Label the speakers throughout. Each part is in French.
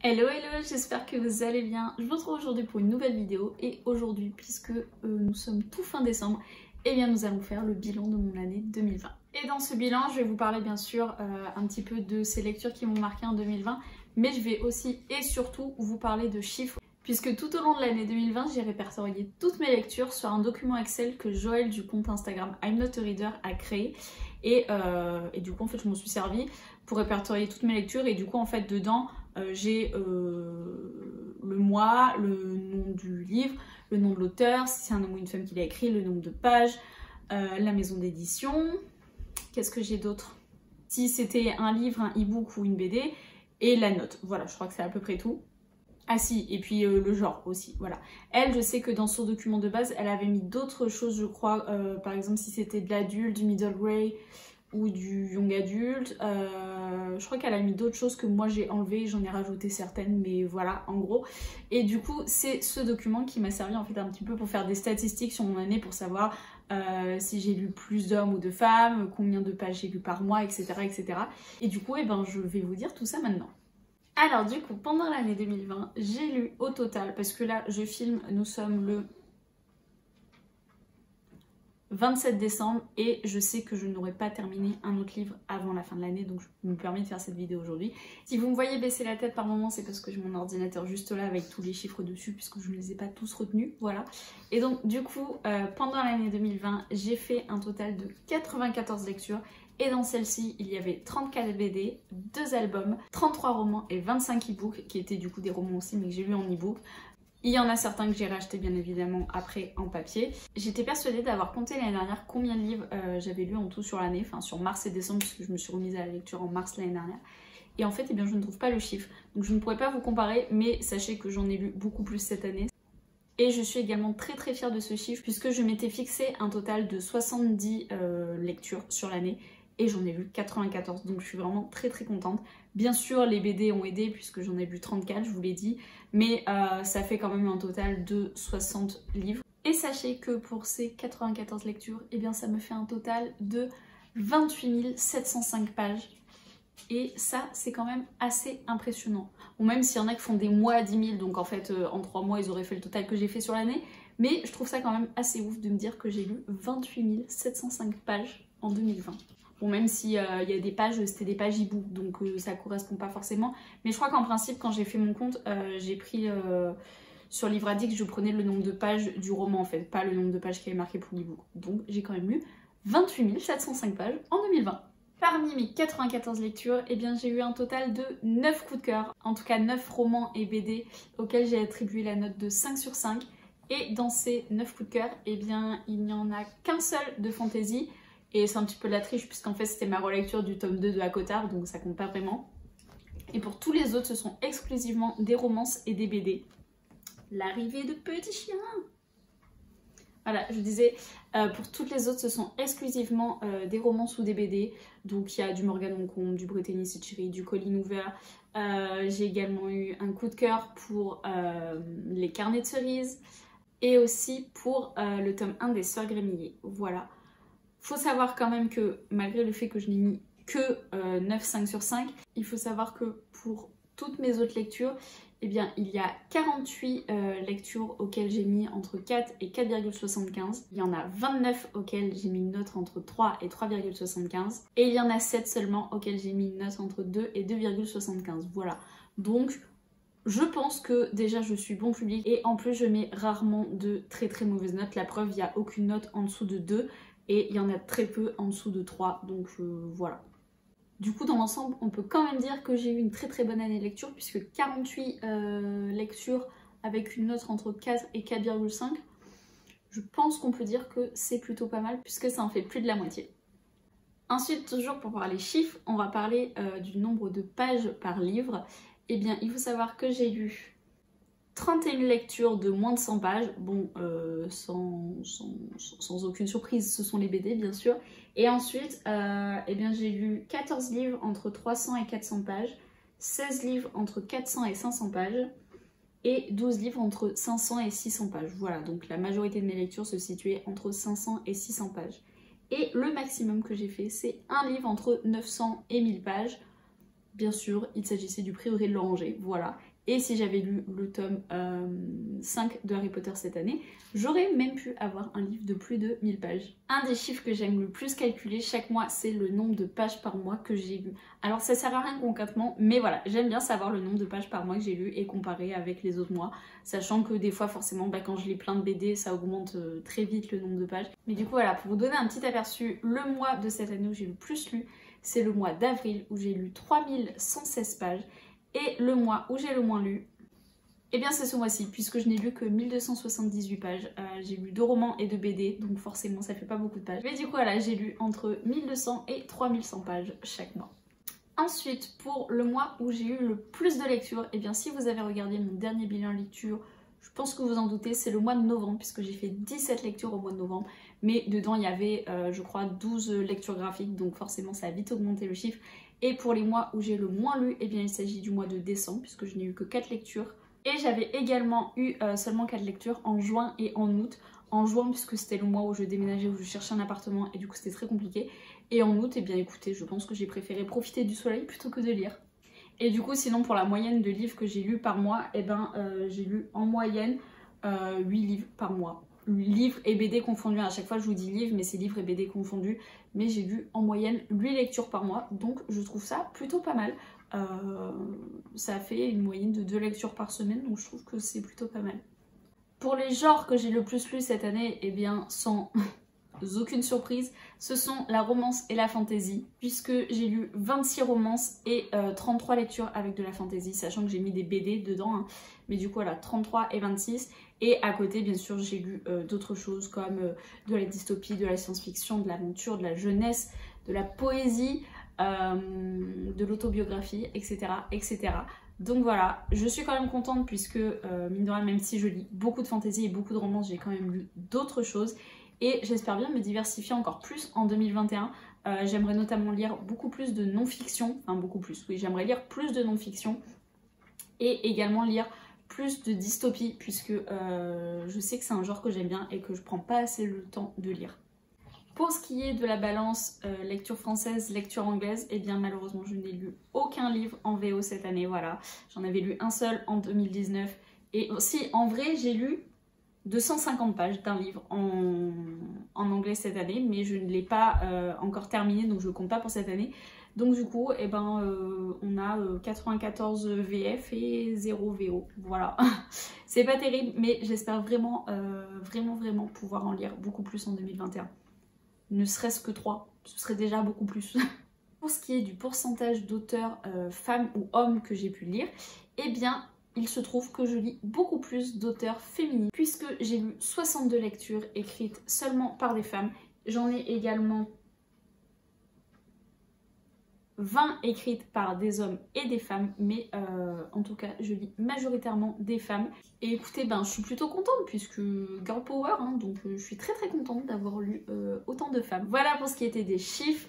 Speaker 1: Hello hello, j'espère que vous allez bien. Je vous retrouve aujourd'hui pour une nouvelle vidéo et aujourd'hui, puisque nous sommes tout fin décembre, eh bien nous allons faire le bilan de mon année 2020. Et dans ce bilan, je vais vous parler bien sûr un petit peu de ces lectures qui m'ont marqué en 2020, mais je vais aussi et surtout vous parler de chiffres, puisque tout au long de l'année 2020, j'ai répertorié toutes mes lectures sur un document Excel que Joël du compte Instagram I'm Not a Reader a créé. Et du coup en fait je m'en suis servi pour répertorier toutes mes lectures et du coup en fait dedans j'ai le mois, le nom du livre, le nom de l'auteur, si c'est un homme ou une femme qui l'a écrit, le nombre de pages, la maison d'édition, qu'est-ce que j'ai d'autre? Si c'était un livre, un e-book ou une BD, et la note. Voilà, je crois que c'est à peu près tout. Ah si, et puis le genre aussi, voilà. Elle, je sais que dans son document de base, elle avait mis d'autres choses, je crois, par exemple si c'était de l'adulte, du middle grey ou du young adulte. Je crois qu'elle a mis d'autres choses que moi j'ai enlevées, j'en ai rajouté certaines, mais voilà, en gros. Et du coup, c'est ce document qui m'a servi en fait un petit peu pour faire des statistiques sur mon année, pour savoir si j'ai lu plus d'hommes ou de femmes, combien de pages j'ai lu par mois, etc. etc. Et du coup, eh ben, je vais vous dire tout ça maintenant. Alors du coup, pendant l'année 2020, j'ai lu au total, parce que là je filme, nous sommes le 27 décembre et je sais que je n'aurai pas terminé un autre livre avant la fin de l'année, donc je me permets de faire cette vidéo aujourd'hui. Si vous me voyez baisser la tête par moment, c'est parce que j'ai mon ordinateur juste là avec tous les chiffres dessus, puisque je ne les ai pas tous retenus, voilà. Et donc du coup, pendant l'année 2020, j'ai fait un total de 94 lectures. Et dans celle-ci, il y avait 34 BD, 2 albums, 33 romans et 25 e-books, qui étaient du coup des romans aussi, mais que j'ai lu en e-book. Il y en a certains que j'ai rachetés bien évidemment après en papier. J'étais persuadée d'avoir compté l'année dernière combien de livres j'avais lu en tout sur l'année, enfin sur mars et décembre, puisque je me suis remise à la lecture en mars l'année dernière. Et en fait, eh bien, je ne trouve pas le chiffre. Donc je ne pourrais pas vous comparer, mais sachez que j'en ai lu beaucoup plus cette année. Et je suis également très fière de ce chiffre, puisque je m'étais fixé un total de 70 lectures sur l'année. Et j'en ai lu 94, donc je suis vraiment très contente. Bien sûr, les BD ont aidé puisque j'en ai lu 34, je vous l'ai dit, mais ça fait quand même un total de 60 livres. Et sachez que pour ces 94 lectures, eh bien ça me fait un total de 28 705 pages. Et ça, c'est quand même assez impressionnant. Bon, même s'il y en a qui font des mois à 10 000, donc en fait, en 3 mois, ils auraient fait le total que j'ai fait sur l'année. Mais je trouve ça quand même assez ouf de me dire que j'ai lu 28 705 pages en 2020. Bon, même s'il y a des pages, c'était des pages e-book, donc ça correspond pas forcément. Mais je crois qu'en principe, quand j'ai fait mon compte, j'ai pris sur Livre Addict, je prenais le nombre de pages du roman en fait, pas le nombre de pages qui avait marqué pour l'e-book. Donc j'ai quand même lu 28 705 pages en 2020. Parmi mes 94 lectures, eh bien j'ai eu un total de 9 coups de cœur, en tout cas 9 romans et BD auxquels j'ai attribué la note de 5 sur 5. Et dans ces 9 coups de cœur, eh bien il n'y en a qu'un seul de fantasy. Et c'est un petit peu de la triche puisqu'en fait c'était ma relecture du tome 2 de Akotard, donc ça compte pas vraiment. Et pour tous les autres, ce sont exclusivement des romances et des BD. L'arrivée de petits chiens. Voilà, je disais, pour toutes les autres, ce sont exclusivement des romances ou des BD. Donc il y a du Morgan Moncombe, du Brittany Setcheri, du Colleen Hoover. J'ai également eu un coup de cœur pour les carnets de cerises et aussi pour le tome 1 des Sœurs Grémillet. Voilà. Faut savoir quand même que malgré le fait que je n'ai mis que 9,5 sur 5, il faut savoir que pour toutes mes autres lectures, eh bien il y a 48 lectures auxquelles j'ai mis entre 4 et 4,75. Il y en a 29 auxquelles j'ai mis une note entre 3 et 3,75. Et il y en a 7 seulement auxquelles j'ai mis une note entre 2 et 2,75. Voilà. Donc je pense que déjà je suis bon public et en plus je mets rarement de très mauvaises notes. La preuve, il n'y a aucune note en dessous de 2. Et il y en a très peu en dessous de 3, donc voilà. Du coup, dans l'ensemble, on peut quand même dire que j'ai eu une très bonne année de lecture, puisque 48 lectures avec une note entre 4 et 4,5, je pense qu'on peut dire que c'est plutôt pas mal, puisque ça en fait plus de la moitié. Ensuite, toujours pour parler chiffres, on va parler du nombre de pages par livre. Eh bien, il faut savoir que j'ai lu 31 lectures de moins de 100 pages, bon, sans aucune surprise, ce sont les BD bien sûr. Et ensuite, eh bien, j'ai lu 14 livres entre 300 et 400 pages, 16 livres entre 400 et 500 pages, et 12 livres entre 500 et 600 pages. Voilà, donc la majorité de mes lectures se situaient entre 500 et 600 pages. Et le maximum que j'ai fait, c'est un livre entre 900 et 1000 pages. bien sûr, il s'agissait du Prieuré de l'Oranger, voilà. Et si j'avais lu le tome 5 de Harry Potter cette année, j'aurais même pu avoir un livre de plus de 1000 pages. Un des chiffres que j'aime le plus calculer chaque mois, c'est le nombre de pages par mois que j'ai lu. Alors ça sert à rien concrètement, mais voilà, j'aime bien savoir le nombre de pages par mois que j'ai lu et comparer avec les autres mois, sachant que des fois forcément quand je lis plein de BD, ça augmente très vite le nombre de pages. Mais du coup voilà, pour vous donner un petit aperçu, le mois de cette année où j'ai le plus lu, c'est le mois d'avril où j'ai lu 3116 pages. Et le mois où j'ai le moins lu, eh bien c'est ce mois-ci, puisque je n'ai lu que 1278 pages. J'ai lu 2 romans et 2 BD, donc forcément ça fait pas beaucoup de pages. Mais du coup voilà, j'ai lu entre 1200 et 3100 pages chaque mois. Ensuite, pour le mois où j'ai eu le plus de lectures, eh bien si vous avez regardé mon dernier bilan lecture, je pense que vous en doutez, c'est le mois de novembre, puisque j'ai fait 17 lectures au mois de novembre. Mais dedans il y avait, je crois, 12 lectures graphiques, donc forcément ça a vite augmenté le chiffre. Et pour les mois où j'ai le moins lu, eh bien il s'agit du mois de décembre, puisque je n'ai eu que 4 lectures. Et j'avais également eu seulement 4 lectures en juin et en août. En juin, puisque c'était le mois où je déménageais, où je cherchais un appartement, et du coup c'était très compliqué. Et en août, eh bien écoutez, je pense que j'ai préféré profiter du soleil plutôt que de lire. Et du coup, sinon pour la moyenne de livres que j'ai lus par mois, eh ben j'ai lu en moyenne 8 livres par mois. Livres et BD confondus, à chaque fois je vous dis livres mais c'est livres et BD confondus, mais j'ai lu en moyenne 8 lectures par mois, donc je trouve ça plutôt pas mal. Ça fait une moyenne de 2 lectures par semaine, donc je trouve que c'est plutôt pas mal. Pour les genres que j'ai le plus lu cette année, eh bien sans aucune surprise, ce sont la romance et la fantasy, puisque j'ai lu 26 romances et 33 lectures avec de la fantasy, sachant que j'ai mis des BD dedans, hein. Mais du coup voilà, 33 et 26. Et à côté, bien sûr, j'ai lu d'autres choses comme de la dystopie, de la science-fiction, de l'aventure, de la jeunesse, de la poésie, de l'autobiographie, etc., etc. Donc voilà, je suis quand même contente puisque, mine de rien, même si je lis beaucoup de fantasy et beaucoup de romances, j'ai quand même lu d'autres choses. Et j'espère bien me diversifier encore plus en 2021. J'aimerais notamment lire beaucoup plus de non-fiction, enfin beaucoup plus, oui, j'aimerais lire plus de non-fiction et également lire plus de dystopie puisque je sais que c'est un genre que j'aime bien et que je prends pas assez le temps de lire. Pour ce qui est de la balance lecture française, lecture anglaise, eh bien malheureusement je n'ai lu aucun livre en VO cette année, voilà. J'en avais lu un seul en 2019 et si en vrai j'ai lu 250 pages d'un livre en anglais cette année, mais je ne l'ai pas encore terminé, donc je ne le compte pas pour cette année. Donc du coup, eh ben, on a 94 VF et 0 VO, voilà. C'est pas terrible, mais j'espère vraiment, vraiment pouvoir en lire beaucoup plus en 2021. Ne serait-ce que 3, ce serait déjà beaucoup plus. Pour ce qui est du pourcentage d'auteurs femmes ou hommes que j'ai pu lire, eh bien, il se trouve que je lis beaucoup plus d'auteurs féminines, puisque j'ai lu 62 lectures écrites seulement par des femmes. J'en ai également 20 écrites par des hommes et des femmes, mais en tout cas je lis majoritairement des femmes. Et écoutez, ben je suis plutôt contente puisque girl power, hein, donc je suis très contente d'avoir lu autant de femmes. Voilà pour ce qui était des chiffres.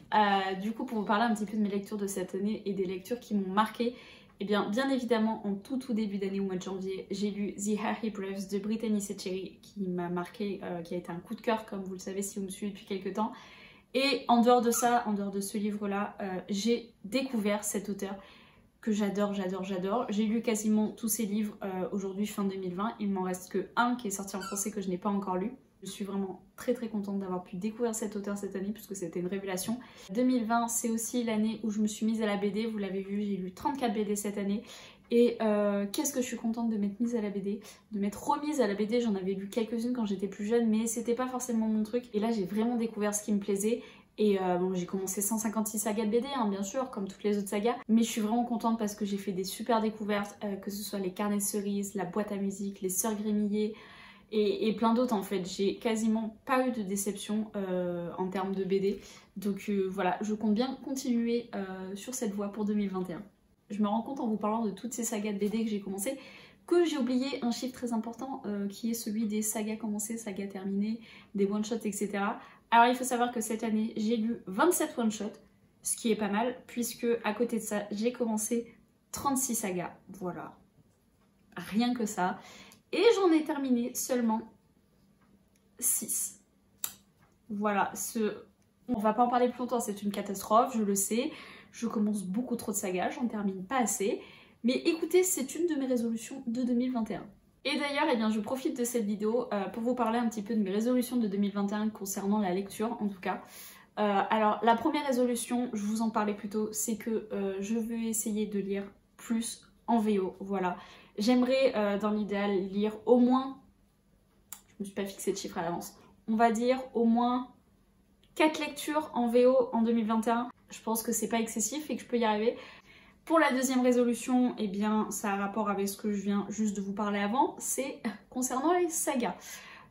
Speaker 1: Du coup, pour vous parler un petit peu de mes lectures de cette année et des lectures qui m'ont marquée, et bien évidemment en tout début d'année, au mois de janvier, j'ai lu The Harry Breves de Brittany Setcheri qui m'a marqué, qui a été un coup de cœur comme vous le savez si vous me suivez depuis quelques temps. Et en dehors de ça, en dehors de ce livre-là, j'ai découvert cet auteur que j'adore. J'ai lu quasiment tous ses livres aujourd'hui, fin 2020. Il m'en reste que un qui est sorti en français que je n'ai pas encore lu. Je suis vraiment très contente d'avoir pu découvrir cet auteur cette année puisque c'était une révélation. 2020, c'est aussi l'année où je me suis mise à la BD. Vous l'avez vu, j'ai lu 34 BD cette année. Et qu'est-ce que je suis contente de m'être mise à la BD, de m'être remise à la BD. J'en avais lu quelques-unes quand j'étais plus jeune, mais c'était pas forcément mon truc. Et là, j'ai vraiment découvert ce qui me plaisait. Et bon, j'ai commencé 156 sagas de BD, hein, bien sûr, comme toutes les autres sagas. Mais je suis vraiment contente parce que j'ai fait des super découvertes, que ce soit les carnets cerises, la boîte à musique, les sœurs Grémillet et plein d'autres en fait. J'ai quasiment pas eu de déception en termes de BD. Donc voilà, je compte bien continuer sur cette voie pour 2021. Je me rends compte en vous parlant de toutes ces sagas de BD que j'ai commencé que j'ai oublié un chiffre très important qui est celui des sagas commencées, sagas terminées, des one-shots, etc. Alors il faut savoir que cette année j'ai lu 27 one-shots, ce qui est pas mal puisque à côté de ça j'ai commencé 36 sagas, voilà, rien que ça. Et j'en ai terminé seulement 6. Voilà, on va pas en parler plus longtemps, c'est une catastrophe, je le sais. Je commence beaucoup trop de sagas, j'en termine pas assez. Mais écoutez, c'est une de mes résolutions de 2021. Et d'ailleurs, eh bien, je profite de cette vidéo pour vous parler un petit peu de mes résolutions de 2021 concernant la lecture en tout cas. Alors la première résolution, je vous en parlais plus tôt, c'est que je veux essayer de lire plus en VO, voilà. J'aimerais dans l'idéal lire au moins, je me suis pas fixé de chiffre à l'avance, on va dire au moins 4 lectures en VO en 2021. Je pense que c'est pas excessif et que je peux y arriver. Pour la deuxième résolution, eh bien ça a rapport avec ce que je viens juste de vous parler avant, c'est concernant les sagas.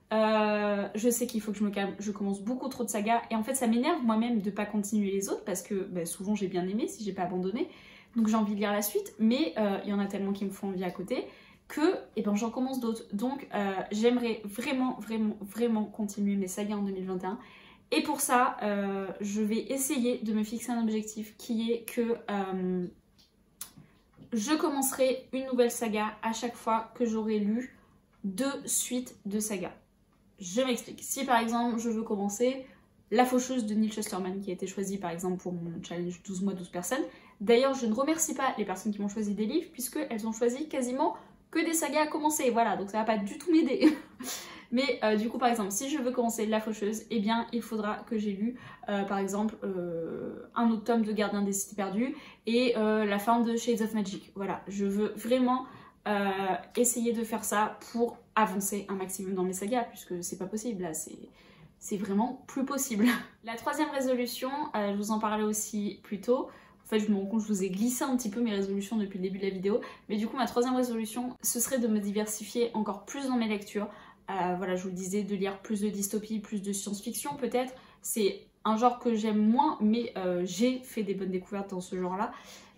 Speaker 1: Je sais qu'il faut que je me calme, je commence beaucoup trop de sagas et en fait ça m'énerve moi-même de pas continuer les autres parce que souvent j'ai bien aimé si j'ai pas abandonné, donc j'ai envie de lire la suite, mais il y en a tellement qui me font envie à côté que j'en commence d'autres. Donc j'aimerais vraiment continuer mes sagas en 2021 et pour ça je vais essayer de me fixer un objectif qui est que je commencerai une nouvelle saga à chaque fois que j'aurai lu 2 suites de sagas. Je m'explique. Si par exemple je veux commencer La Faucheuse de Neil Shusterman qui a été choisie par exemple pour mon challenge 12 mois 12 personnes. D'ailleurs je ne remercie pas les personnes qui m'ont choisi des livres puisqu'elles ont choisi quasiment que des sagas à commencer. Voilà, donc ça va pas du tout m'aider. Mais du coup par exemple si je veux commencer La Faucheuse, eh bien il faudra que j'ai lu par exemple un autre tome de Gardien des Cités Perdues et la fin de Shades of Magic. Voilà, je veux vraiment essayer de faire ça pour avancer un maximum dans mes sagas puisque c'est pas possible là, c'est vraiment plus possible. La troisième résolution, je vous en parlais aussi plus tôt. En fait je me rends compte que je vous ai glissé un petit peu mes résolutions depuis le début de la vidéo, mais du coup ma troisième résolution ce serait de me diversifier encore plus dans mes lectures. Voilà, je vous le disais, de lire plus de dystopie, plus de science-fiction peut-être. C'est un genre que j'aime moins, mais j'ai fait des bonnes découvertes dans ce genre-là.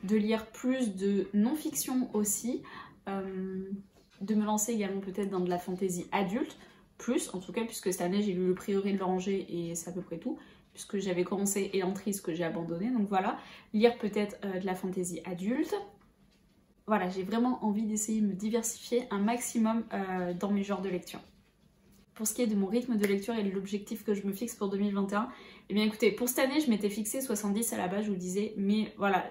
Speaker 1: De lire plus de non-fiction aussi. De me lancer également peut-être dans de la fantasy adulte, plus en tout cas, puisque cette année j'ai lu Le Prieuré de l'Oranger et c'est à peu près tout, puisque j'avais commencé Elantris que j'ai abandonné, donc voilà. Lire peut-être de la fantasy adulte. Voilà, j'ai vraiment envie d'essayer de me diversifier un maximum dans mes genres de lecture. Pour ce qui est de mon rythme de lecture et de l'objectif que je me fixe pour 2021, eh bien écoutez, pour cette année je m'étais fixé 70 à la base, je vous le disais, mais voilà,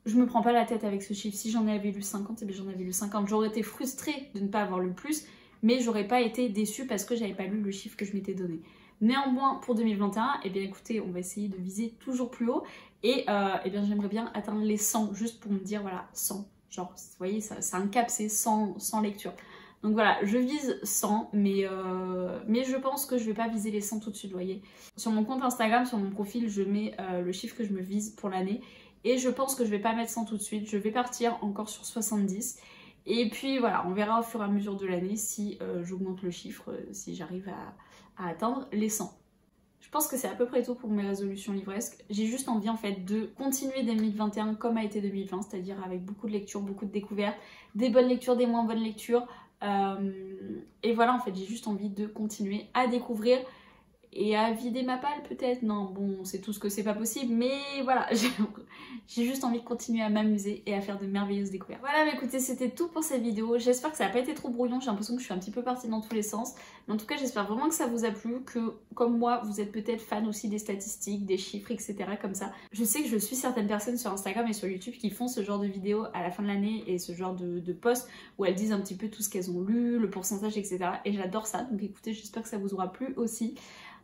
Speaker 1: je me prends pas la tête avec ce chiffre. Si j'en avais lu 50, eh bien j'en avais lu 50. J'aurais été frustrée de ne pas avoir lu plus, mais j'aurais pas été déçue parce que j'avais pas lu le chiffre que je m'étais donné. Néanmoins, pour 2021, eh bien écoutez, on va essayer de viser toujours plus haut et eh bien j'aimerais bien atteindre les 100, juste pour me dire, voilà, 100. Genre, vous voyez, c'est un cap, c'est 100 lectures. Donc voilà, je vise 100, mais je pense que je vais pas viser les 100 tout de suite, vous voyez. Sur mon compte Instagram, sur mon profil, je mets le chiffre que je me vise pour l'année. Et je pense que je vais pas mettre 100 tout de suite, je vais partir encore sur 70. Et puis voilà, on verra au fur et à mesure de l'année si j'augmente le chiffre, si j'arrive à atteindre les 100. Je pense que c'est à peu près tout pour mes résolutions livresques. J'ai juste envie en fait de continuer 2021 comme a été 2020, c'est-à-dire avec beaucoup de lectures, beaucoup de découvertes, des bonnes lectures, des moins bonnes lectures. Et voilà, en fait, j'ai juste envie de continuer à découvrir et à vider ma palle peut-être. Non, bon, c'est tout ce que c'est pas possible, mais voilà, j'ai juste envie de continuer à m'amuser et à faire de merveilleuses découvertes. Voilà, mais écoutez, c'était tout pour cette vidéo. J'espère que ça n'a pas été trop brouillon, j'ai l'impression que je suis un petit peu partie dans tous les sens. Mais en tout cas, j'espère vraiment que ça vous a plu, que comme moi, vous êtes peut-être fan aussi des statistiques, des chiffres, etc. comme ça. Je sais que je suis certaines personnes sur Instagram et sur YouTube qui font ce genre de vidéos à la fin de l'année et ce genre de posts où elles disent un petit peu tout ce qu'elles ont lu, le pourcentage, etc. Et j'adore ça, donc écoutez, j'espère que ça vous aura plu aussi.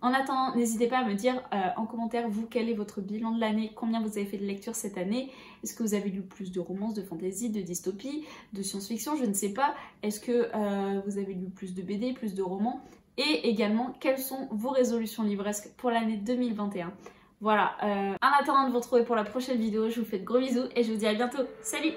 Speaker 1: En attendant, n'hésitez pas à me dire en commentaire, vous, quel est votre bilan de l'année, combien vous avez fait de lecture cette année, est-ce que vous avez lu plus de romances, de fantasy, de dystopie, de science-fiction, je ne sais pas, est-ce que vous avez lu plus de BD, plus de romans, et également, quelles sont vos résolutions livresques pour l'année 2021. Voilà, en attendant de vous retrouver pour la prochaine vidéo, je vous fais de gros bisous et je vous dis à bientôt, salut!